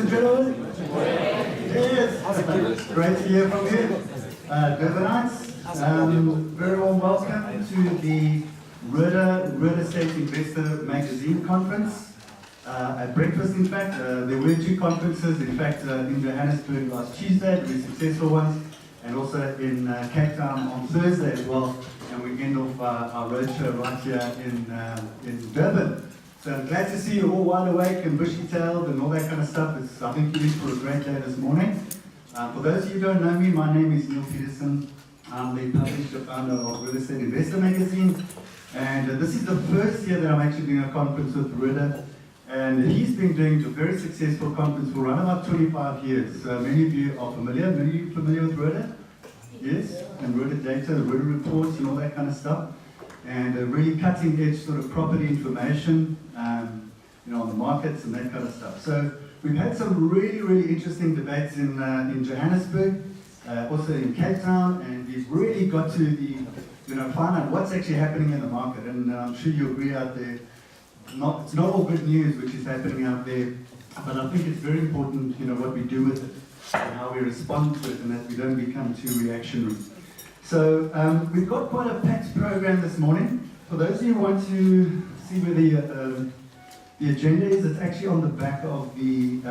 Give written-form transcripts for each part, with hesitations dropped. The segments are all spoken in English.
and gentlemen. Yes, great to hear from you. Durbanites, very warm welcome to the Real Estate Investor Magazine Conference. At breakfast, in fact. There were two conferences, in fact, in Johannesburg last Tuesday, very successful ones, and also in Cape Town on Thursday as well. And we end off our roadshow right here in Durban. So I'm glad to see you all wide awake and bushy-tailed and all that kind of stuff. I think you're in for a great day this morning. For those of you who don't know me, my name is Neale Petersen. I'm the publisher founder of Real Estate Investor Magazine. And this is the first year that I'm actually doing a conference with Rode. And he's been doing a very successful conference for around about 25 years. So many of you are familiar. Many of you familiar with Rode? Yes? And Rode data, the Rode reports and all that kind of stuff. And really cutting edge sort of property information, on the markets and that kind of stuff. So we've had some really, really interesting debates in Johannesburg, also in Cape Town, and we've really got to find out what's actually happening in the market. And I'm sure you agree out there, it's not all good news which is happening out there, but I think it's very important, what we do with it and how we respond to it, and that we don't become too reactionary. So we've got quite a packed program this morning. For those of you who want to see where the agenda is, it's actually on the back of the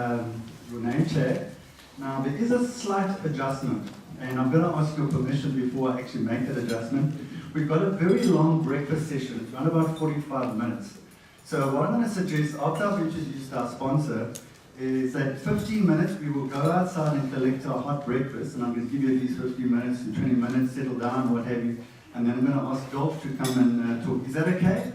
your name tag. Now there is a slight adjustment, and I'm going to ask your permission before I actually make that adjustment. We've got a very long breakfast session. It's around about 45 minutes. So what I'm going to suggest, after I've introduced our sponsor, is that 15 minutes we will go outside and collect our hot breakfast, and I'm going to give you these 15 minutes to 20 minutes, settle down, what have you, and then I'm going to ask Dolph to come and talk. Is that okay?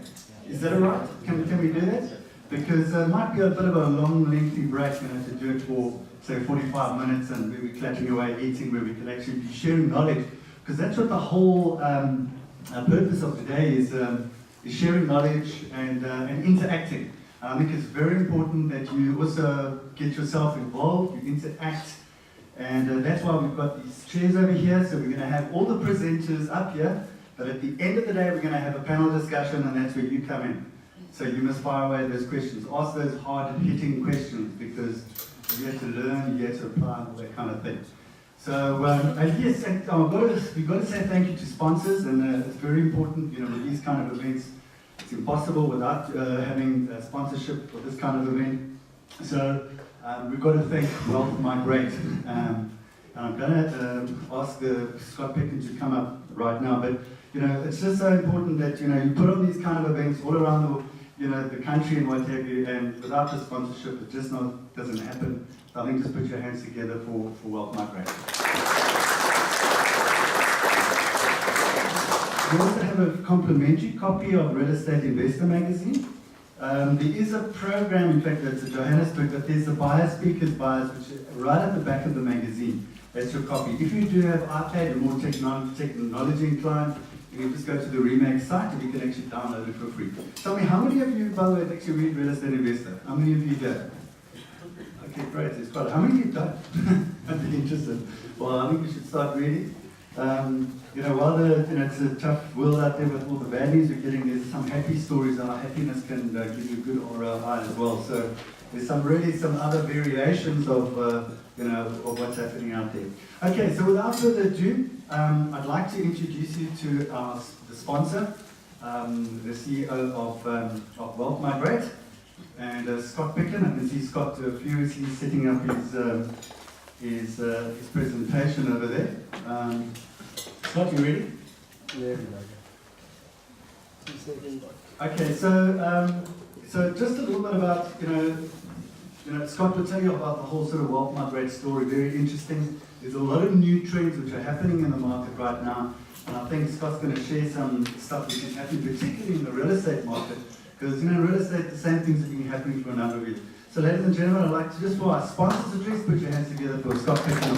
Is that all right? Can we do that? Because it might be a bit of a long, lengthy break, to do it for, say, 45 minutes, and we'll be clatting away, eating, where we can actually be sharing knowledge, because that's what the whole purpose of today is sharing knowledge and interacting. I think it's very important that you also get yourself involved, you interact, and that's why we've got these chairs over here. So we're going to have all the presenters up here, but at the end of the day we're going to have a panel discussion, and that's where you come in. So you must fire away those questions, ask those hard-hitting questions, because you have to learn, you have to apply, all that kind of thing. So yes, we've got to say thank you to sponsors, and it's very important, with these kind of events. It's impossible without having sponsorship for this kind of event. So we've got to thank Migrate. And I'm going to ask Scott Picken to come up right now. But it's just so important that you put on these kind of events all around the country and what have you. And without the sponsorship, it just doesn't happen. So I think just put your hands together for Wealth Migrate. We also have a complimentary copy of Real Estate Investor Magazine. There is a program, in fact, that's at Johannesburg, but there's the speakers bias, which is right at the back of the magazine. That's your copy. If you do have iPad or more technology inclined, you can just go to the Remax site and you can actually download it for free. Tell me, how many of you, by the way, actually read Real Estate Investor? How many of you do? Okay, great. It's quite. How many of you don't? I'd be interested. Well, I think we should start reading. While it's a tough world out there with all the values we're getting, there's some happy stories, and our happiness can give you good ROI as well. So there's some other variations of what's happening out there. Okay, so without further ado, I'd like to introduce you to the sponsor, the CEO of Wealth Migrate, and Scott Picken. I can see Scott furiously setting up his presentation over there. Scott, you ready? Yeah. Okay, so just a little bit about, Scott will tell you about the whole sort of Wealth Migrate story, very interesting. There's a lot of new trends which are happening in the market right now, and I think Scott's going to share some stuff which is happening, particularly in the real estate market, because, real estate, the same things have been happening for a number of years. So ladies and gentlemen, I'd like to, just for our sponsors address, put your hands together for Scott Picken.